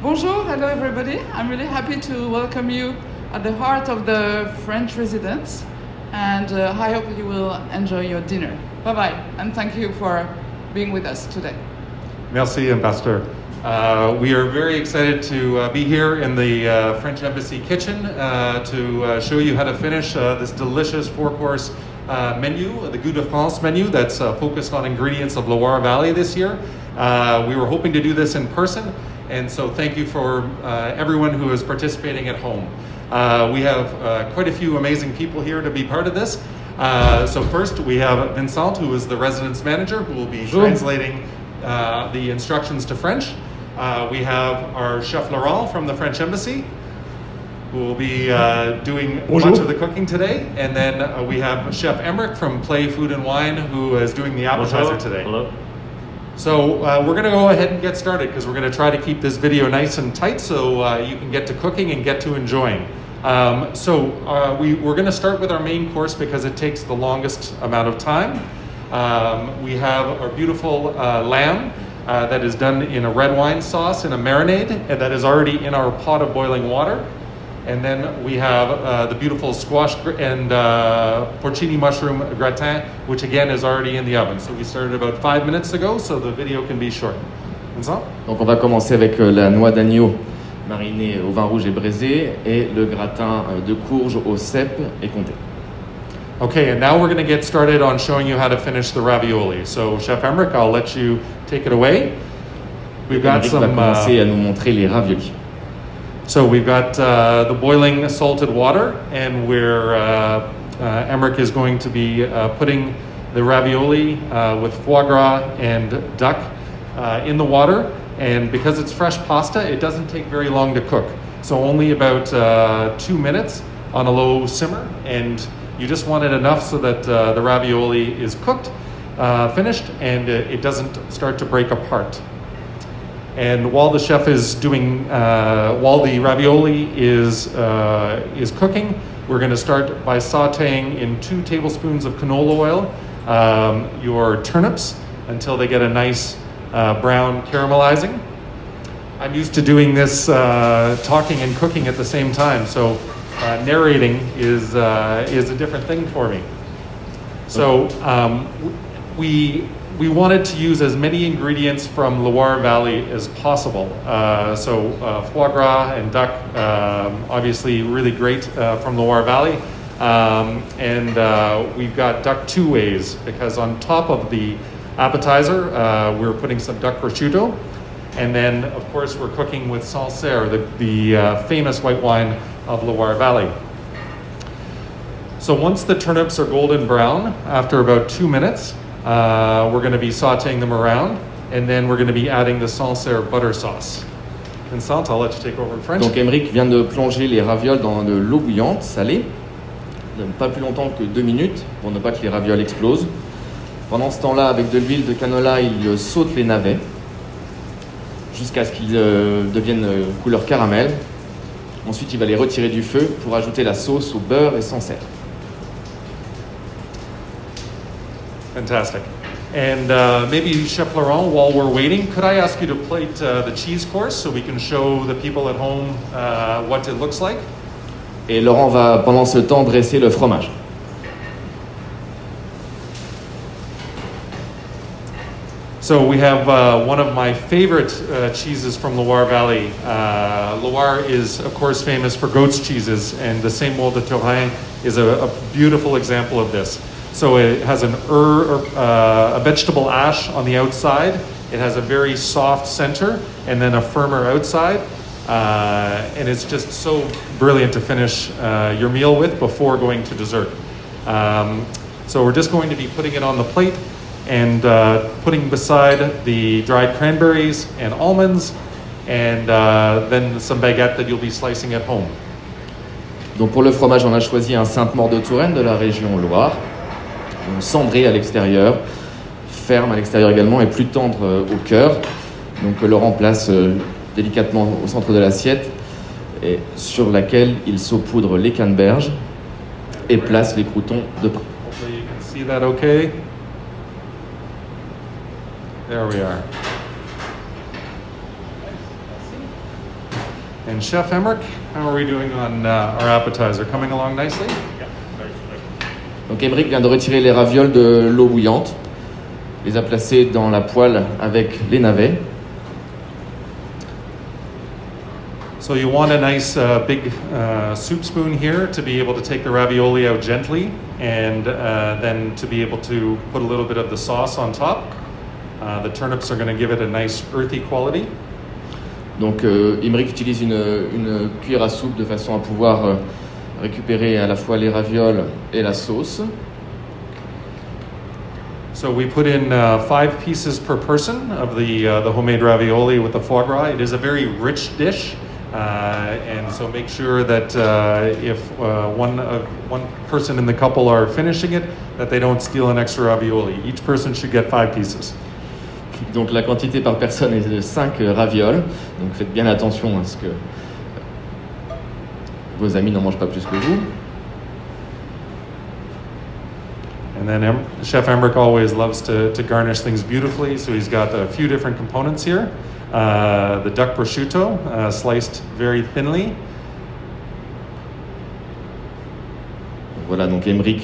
Bonjour, hello everybody. I'm really happy to welcome you at the heart of the French residence, and I hope you will enjoy your dinner. Bye-bye, and thank you for being with us today. Merci, Ambassador. We are very excited to be here in the French Embassy kitchen to show you how to finish this delicious four-course menu, the Gout de France menu that's focused on ingredients of Loire Valley this year. We were hoping to do this in person, and so thank you for everyone who is participating at home. We have quite a few amazing people here to be part of this. So first we have Vincent, who is the residence manager, who will be translating the instructions to French. We have our Chef Laurent from the French Embassy, who will be doing much of the cooking today. And then we have Chef Emmerich from Play Food and Wine, who is doing the appetizer today. Hello. So we're going to go ahead and get started, because we're going to try to keep this video nice and tight so you can get to cooking and get to enjoying. We're going to start with our main course because it takes the longest amount of time. We have our beautiful lamb that is done in a red wine sauce in a marinade, and that is already in our pot of boiling water. And then we have the beautiful squash and porcini mushroom gratin, which again is already in the oven. So we started about 5 minutes ago, so the video can be short. Vincent? Donc on va commencer avec la noix d'agneau marinée au vin rouge et braisé et le gratin de courge au cèpe et comté. Okay, and now we're going to get started on showing you how to finish the ravioli. So Chef Emmerich, I'll let you take it away. We've got Emmerich some. va commencer à nous montrer les raviolis. So we've got the boiling salted water, and Emmerich is going to be putting the ravioli with foie gras and duck in the water. And because it's fresh pasta, it doesn't take very long to cook. So only about 2 minutes on a low simmer, and you just want it enough so that the ravioli is cooked, finished, and it doesn't start to break apart. And while the chef is doing, while the ravioli is cooking, we're going to start by sautéing in 2 tablespoons of canola oil your turnips until they get a nice brown caramelizing. I'm used to doing this talking and cooking at the same time, so narrating is a different thing for me. So we wanted to use as many ingredients from Loire Valley as possible. Foie gras and duck, obviously really great from Loire Valley. We've got duck 2 ways, because on top of the appetizer, we're putting some duck prosciutto. And then, of course, we're cooking with Sancerre, the famous white wine of Loire Valley. So once the turnips are golden brown, after about 2 minutes, we're going to be sautéing them around, and then we're going to be adding the Sancerre butter sauce. Vincent, I'll let you take over in French. Donc Emmerich vient de plonger les ravioles dans de l'eau bouillante, salée, pas plus longtemps que 2 minutes, pour ne pas que les ravioles explosent. Pendant ce temps-là, avec de l'huile de canola, il saute les navets jusqu'à ce qu'ils deviennent couleur caramel. Ensuite, il va les retirer du feu pour ajouter la sauce au beurre et Sancerre. Fantastic. And maybe Chef Laurent, while we're waiting, could I ask you to plate the cheese course so we can show the people at home what it looks like? Et Laurent va pendant ce temps dresser le fromage. So we have one of my favorite cheeses from Loire Valley. Loire is, of course, famous for goat's cheeses, and the Saint-Maur de Touraine is a beautiful example of this. So it has a vegetable ash on the outside. It has a very soft center and then a firmer outside. And it's just so brilliant to finish your meal with before going to dessert. So we're just going to be putting it on the plate and putting beside the dried cranberries and almonds, and then some baguette that you'll be slicing at home. Donc pour le fromage, on a choisi un Saint-Maur de Touraine de la région Loire, cendré à l'extérieur, ferme à l'extérieur également et plus tendre au cœur. Donc Laurent place délicatement au centre de l'assiette, et sur laquelle il saupoudre les canneberges et place les croûtons de pain. Hopefully you can see that okay. There we are. And Chef Emmerich, how are we doing on our appetizer? Coming along nicely? Donc Emeric vient de retirer les ravioles de l'eau bouillante, les a placés dans la poêle avec les navets. So you want a nice big soup spoon here to be able to take the ravioli out gently and then to be able to put a little bit of the sauce on top. The turnips are going to give it a nice earthy quality. Donc Emeric utilise une cuillère à soupe de façon à pouvoir récupérer à la fois les ravioles et la sauce. So we put in 5 pieces per person of the homemade ravioli with the foie gras. It is a very rich dish, and so make sure that if one person in the couple are finishing it, that they don't steal an extra ravioli. Each person should get 5 pieces. Donc la quantité par personne est de 5 ravioles, donc faites bien attention à ce que vos amis n'en mangent pas plus que vous. And then Chef Emmerich always loves to garnish things beautifully, so he's got a few different components here. The duck prosciutto, sliced very thinly. Voilà, donc Emeric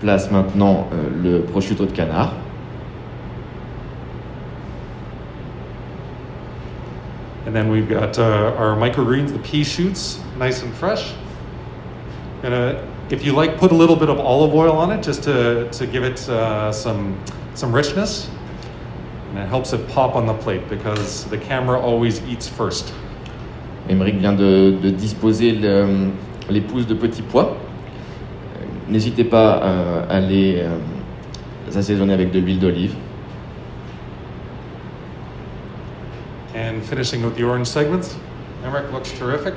place maintenant le prosciutto de canard. And then we've got our microgreens, the pea shoots, nice and fresh. If you like, put a little bit of olive oil on it just to give it some richness. And it helps it pop on the plate because the camera always eats first. Emeric vient de disposer les pousses de petits pois. N'hésitez pas à les assaisonner avec de l'huile d'olive. And finishing with the orange segments. Emmerich looks terrific.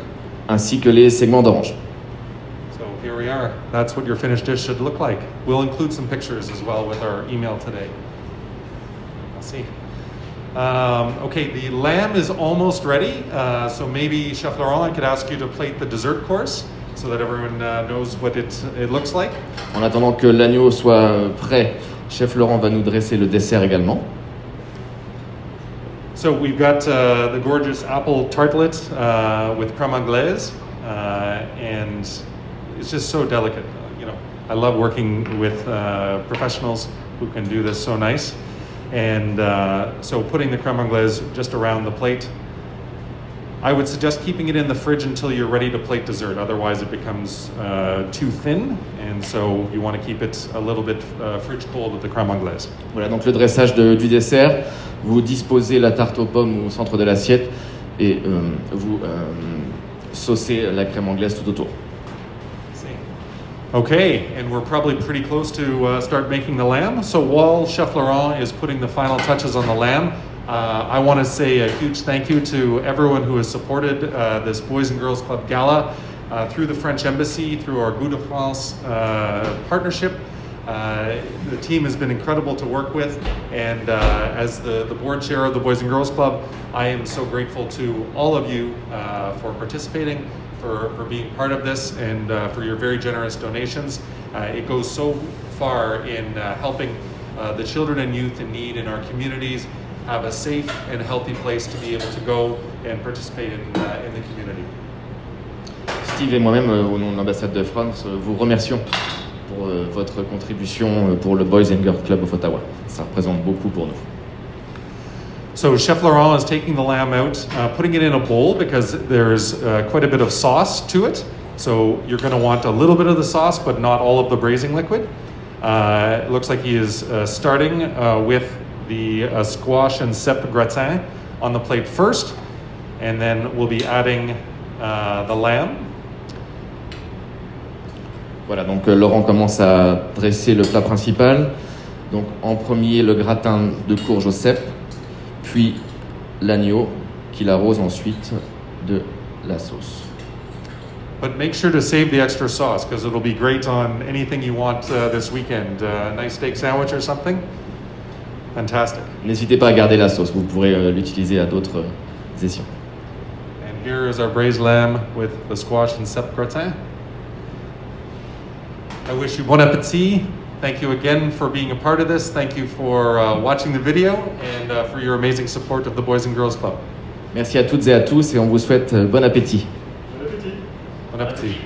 Ainsi que les segments d'orange. So here we are. That's what your finished dish should look like. We'll include some pictures as well with our email today. Let's see. Okay, the lamb is almost ready. So maybe, Chef Laurent, I could ask you to plate the dessert course so that everyone knows what it looks like. En attendant que l'agneau soit prêt, Chef Laurent va nous dresser le dessert également. So we've got the gorgeous apple tartlet with crème anglaise, and it's just so delicate. You know, I love working with professionals who can do this so nice. And so putting the crème anglaise just around the plate. I would suggest keeping it in the fridge until you're ready to plate dessert. Otherwise, it becomes too thin, and so you want to keep it a little bit fridge cold with the crème anglaise. Voilà, donc le dressage du dessert. Vous disposez la tarte aux pommes au centre de l'assiette et vous saucez la crème anglaise tout autour. Okay, and we're probably pretty close to start making the lamb. So while Chef Laurent is putting the final touches on the lamb, I want to say a huge thank you to everyone who has supported this Boys and Girls Club Gala through the French Embassy, through our Gout de France partnership. The team has been incredible to work with, and as the board chair of the Boys and Girls Club, I am so grateful to all of you for participating, for being part of this, and for your very generous donations. It goes so far in helping the children and youth in need in our communities have a safe and healthy place to be able to go and participate in the community. Steve et moi-même, au nom de l'ambassade de France, vous remercions pour votre contribution pour le Boys and Girls Club of Ottawa. Ça représente beaucoup pour nous. So Chef Laurent is taking the lamb out, putting it in a bowl because there's quite a bit of sauce to it. So you're going to want a little bit of the sauce, but not all of the braising liquid. It looks like he is starting with the squash and cèpe gratin on the plate first, and then we'll be adding the lamb. Voilà, donc Laurent commence à dresser le plat principal. Donc en premier le gratin de courge au cèpe, puis l'agneau qu'il arrose ensuite de la sauce. But make sure to save the extra sauce because it'll be great on anything you want this weekend. A nice steak sandwich or something. Fantastic. N'hésitez pas à garder la sauce, vous pourrez l'utiliser à d'autres sessions. And here is our braised lamb with the squash and cèpe gratin. I wish you bon appétit. Thank you again for being a part of this. Thank you for watching the video and for your amazing support of the Boys and Girls Club. Merci à toutes et à tous et on vous souhaite bon appétit. Bon appétit.